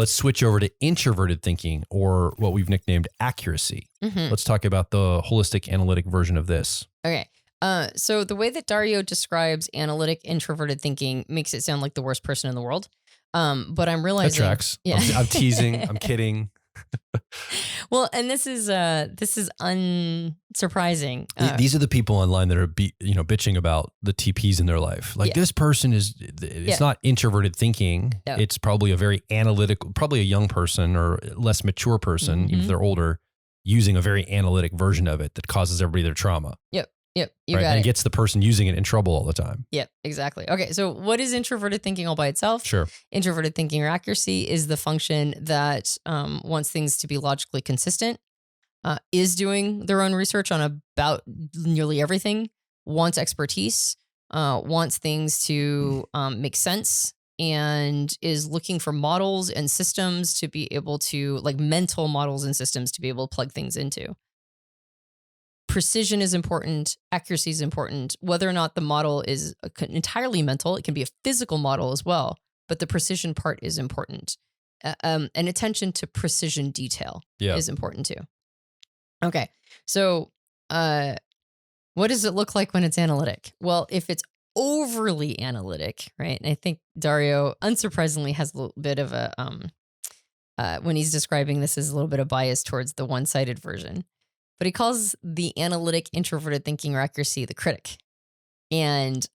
let's switch over to introverted thinking, or what we've nicknamed accuracy. Let's talk about the holistic analytic version of this. Okay. So the way that Dario describes analytic introverted thinking makes it sound like the worst person in the world. But I'm realizing that tracks. Yeah. I'm teasing. I'm kidding. Well, and this is unsurprising. These are the people online that are bitching about the TPs in their life. Like this person it's not introverted thinking. No. It's probably a very analytical, probably a young person or less mature person, even if they're older, using a very analytic version of it that causes everybody their trauma. Yep. You got it. And gets the person using it in trouble all the time. Yep, exactly. Okay, so what is introverted thinking all by itself? Sure. Introverted thinking or accuracy is the function that wants things to be logically consistent, is doing their own research on about nearly everything, wants expertise, wants things to make sense, and is looking for models and systems to be able to, like mental models and systems to be able to plug things into. Precision is important. Accuracy is important. Whether or not the model is entirely mental, it can be a physical model as well, but the precision part is important. And attention to precision detail is important too. Okay, so what does it look like when it's analytic? Well, if it's overly analytic, right? And I think Dario, unsurprisingly, has a little bit of a, when he's describing this, is a little bit of bias towards the one-sided version. But he calls the analytic introverted thinking or accuracy the critic. And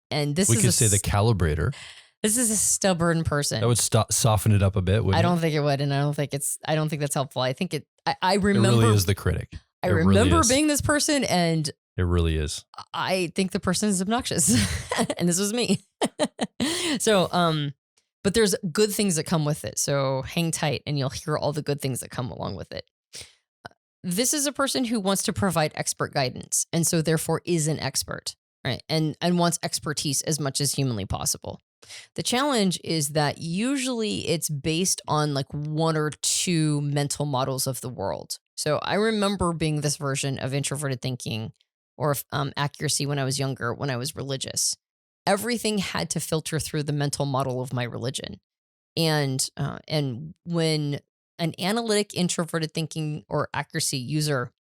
this we could say the calibrator. This is a stubborn person. That would soften it up a bit, wouldn't I don't think it would, and I don't think that's helpful. I think I remember it really is the critic. I remember being this person, and it really is. I think the person is obnoxious. And this was me. So but there's good things that come with it. So hang tight and you'll hear all the good things that come along with it. This is a person who wants to provide expert guidance, and so therefore is an expert, right? And wants expertise as much as humanly possible. The challenge is that usually it's based on like one or two mental models of the world. So I remember being this version of introverted thinking or accuracy when I was younger, when I was religious. Everything had to filter through the mental model of my religion. And when an analytic introverted thinking or accuracy user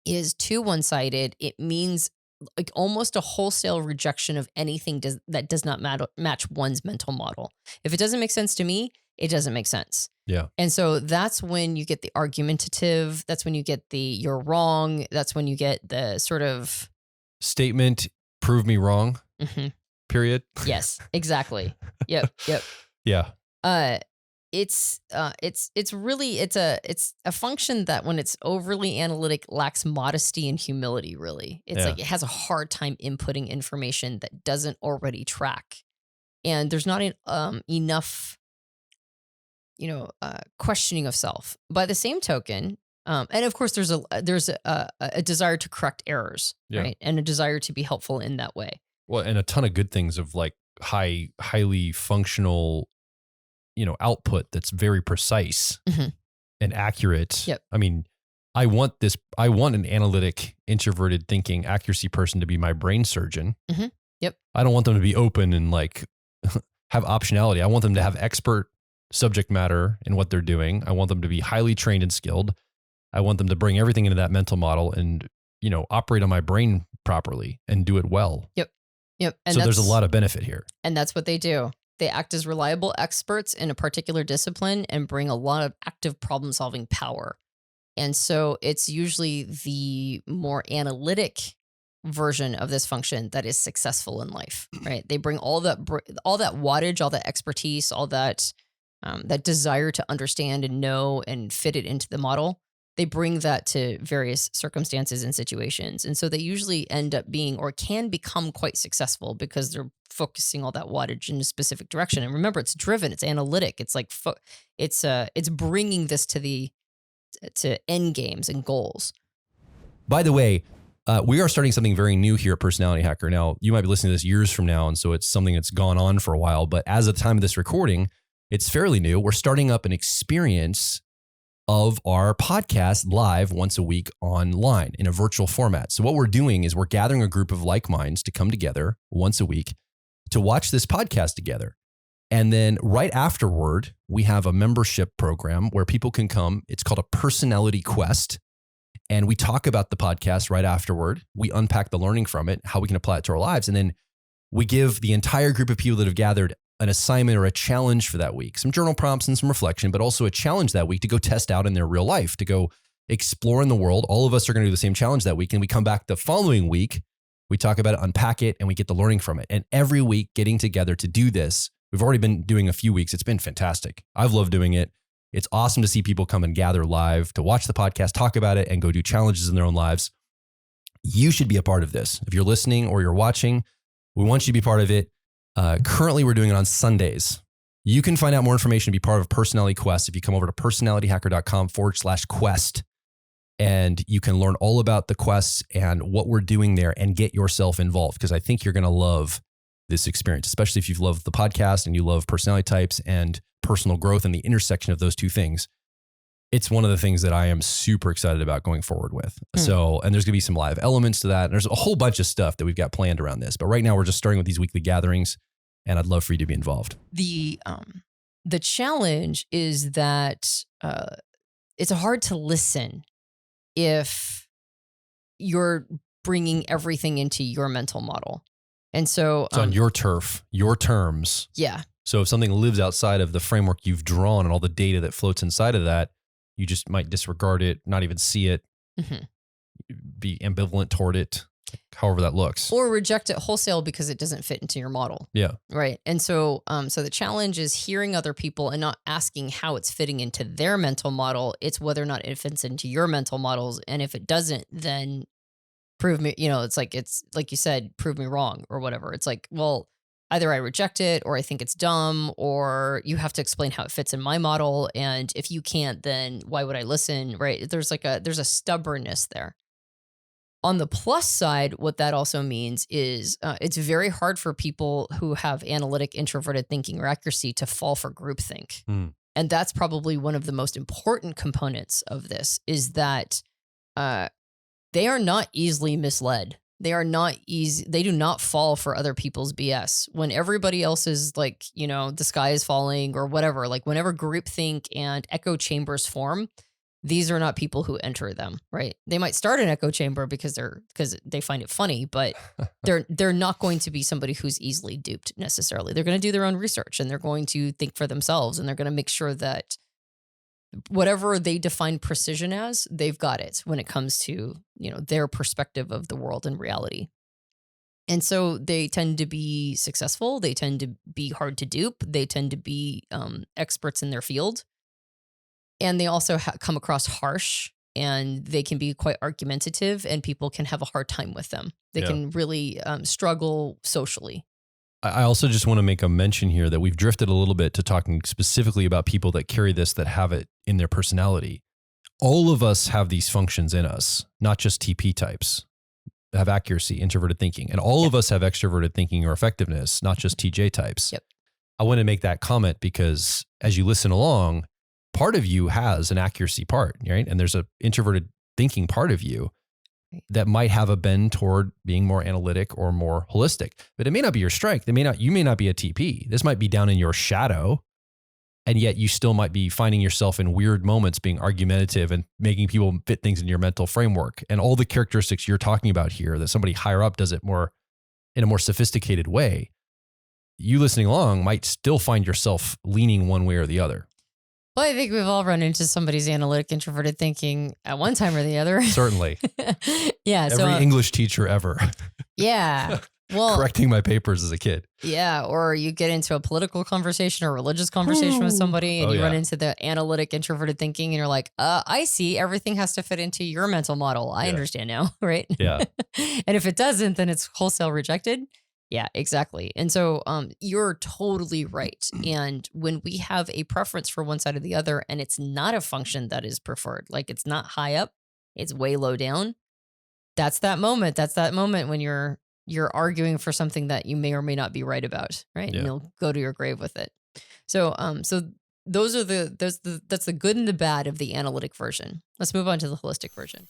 is too one-sided, it means like almost a wholesale rejection of anything that does not match one's mental model. If it doesn't make sense to me, it doesn't make sense. Yeah. And so that's when you get the argumentative, that's when you get the you're wrong, that's when you get the sort of statement, prove me wrong, period. Yes, exactly. Yep. Yeah. It's a function that when it's overly analytic lacks modesty and humility, really. It's like it has a hard time inputting information that doesn't already track. And there's not enough, questioning of self. By the same token, and of course there's a desire to correct errors, right? And a desire to be helpful in that way. Well, and a ton of good things of like highly functional output that's very precise and accurate. Yep. I mean, I want an analytic, introverted thinking accuracy person to be my brain surgeon. Yep. I don't want them to be open and like have optionality. I want them to have expert subject matter in what they're doing. I want them to be highly trained and skilled. I want them to bring everything into that mental model and, operate on my brain properly and do it well. Yep. And so there's a lot of benefit here. And that's what they do. They act as reliable experts in a particular discipline and bring a lot of active problem-solving power. And so it's usually the more analytic version of this function that is successful in life, right? They bring all that wattage, all that expertise, all that that desire to understand and know and fit it into the model. They bring that to various circumstances and situations. And so they usually end up being or can become quite successful because they're focusing all that wattage in a specific direction. And remember, it's driven, it's analytic. It's like, it's bringing this to end games and goals. By the way, we are starting something very new here at Personality Hacker. Now, you might be listening to this years from now, and so it's something that's gone on for a while. But as of the time of this recording, it's fairly new. We're starting up an experience of our podcast live once a week online in a virtual format. So what we're doing is we're gathering a group of like minds to come together once a week to watch this podcast together. And then right afterward, we have a membership program where people can come. It's called a personality quest. And we talk about the podcast right afterward. We unpack the learning from it, how we can apply it to our lives. And then we give the entire group of people that have gathered an assignment or a challenge for that week, some journal prompts and some reflection, but also a challenge that week to go test out in their real life, to go explore in the world. All of us are going to do the same challenge that week. And we come back the following week, we talk about it, unpack it, and we get the learning from it. And every week getting together to do this, we've already been doing a few weeks. It's been fantastic. I've loved doing it. It's awesome to see people come and gather live to watch the podcast, talk about it, and go do challenges in their own lives. You should be a part of this. If you're listening or you're watching, we want you to be part of it. Currently, we're doing it on Sundays. You can find out more information and be part of Personality Quest if you come over to personalityhacker.com/quest. And you can learn all about the quests and what we're doing there and get yourself involved, because I think you're going to love this experience, especially if you've loved the podcast and you love personality types and personal growth and the intersection of those two things. It's one of the things that I am super excited about going forward with. So, and there's going to be some live elements to that. And there's a whole bunch of stuff that we've got planned around this. But right now we're just starting with these weekly gatherings, and I'd love for you to be involved. The challenge is that it's hard to listen if you're bringing everything into your mental model. And so it's on your turf, your terms. Yeah. So if something lives outside of the framework you've drawn and all the data that floats inside of that, you just might disregard it, not even see it, be ambivalent toward it, however that looks. Or reject it wholesale because it doesn't fit into your model. Yeah. Right. And so so the challenge is hearing other people and not asking how it's fitting into their mental model. It's whether or not it fits into your mental models. And if it doesn't, then prove me, it's like you said, prove me wrong or whatever. It's like, well, either I reject it or I think it's dumb, or you have to explain how it fits in my model. And if you can't, then why would I listen? Right. There's a stubbornness there. On the plus side, what that also means is it's very hard for people who have analytic, introverted thinking or accuracy to fall for groupthink. And that's probably one of the most important components of this, is that they are not easily misled. They are not easy. They do not fall for other people's BS. When everybody else is like, the sky is falling or whatever, like whenever groupthink and echo chambers form, these are not people who enter them, right? They might start an echo chamber because they find it funny, but they're not going to be somebody who's easily duped necessarily. They're going to do their own research and they're going to think for themselves, and they're going to make sure that whatever they define precision as, they've got it when it comes to, their perspective of the world and reality. And so they tend to be successful. They tend to be hard to dupe. They tend to be experts in their field. And they also come across harsh, and they can be quite argumentative, and people can have a hard time with them. They can really struggle socially. I also just want to make a mention here that we've drifted a little bit to talking specifically about people that carry this, that have it in their personality. All of us have these functions in us, not just TP types, have accuracy, introverted thinking. And all of us have extroverted thinking or effectiveness, not just TJ types. Yep. I want to make that comment because as you listen along, part of you has an accuracy part, right? And there's an introverted thinking part of you that might have a bend toward being more analytic or more holistic, but it may not be your strength. You may not be a TP. This might be down in your shadow, and yet you still might be finding yourself in weird moments being argumentative and making people fit things in your mental framework. And all the characteristics you're talking about here, that somebody higher up does it more in a more sophisticated way. You listening along might still find yourself leaning one way or the other. Well, I think we've all run into somebody's analytic, introverted thinking at one time or the other. Certainly. Yeah. Every English teacher ever. Yeah. Well, correcting my papers as a kid. Yeah. Or you get into a political conversation or religious conversation with somebody, and you run into the analytic, introverted thinking, and you're like, I see, everything has to fit into your mental model. I understand now. Right. Yeah. And if it doesn't, then it's wholesale rejected. Yeah, exactly. And so you're totally right. And when we have a preference for one side or the other, and it's not a function that is preferred, like it's not high up, it's way low down. That's that moment. That's that moment when you're arguing for something that you may or may not be right about, right? Yeah. And you'll go to your grave with it. So those are that's the good and the bad of the analytic version. Let's move on to the holistic version.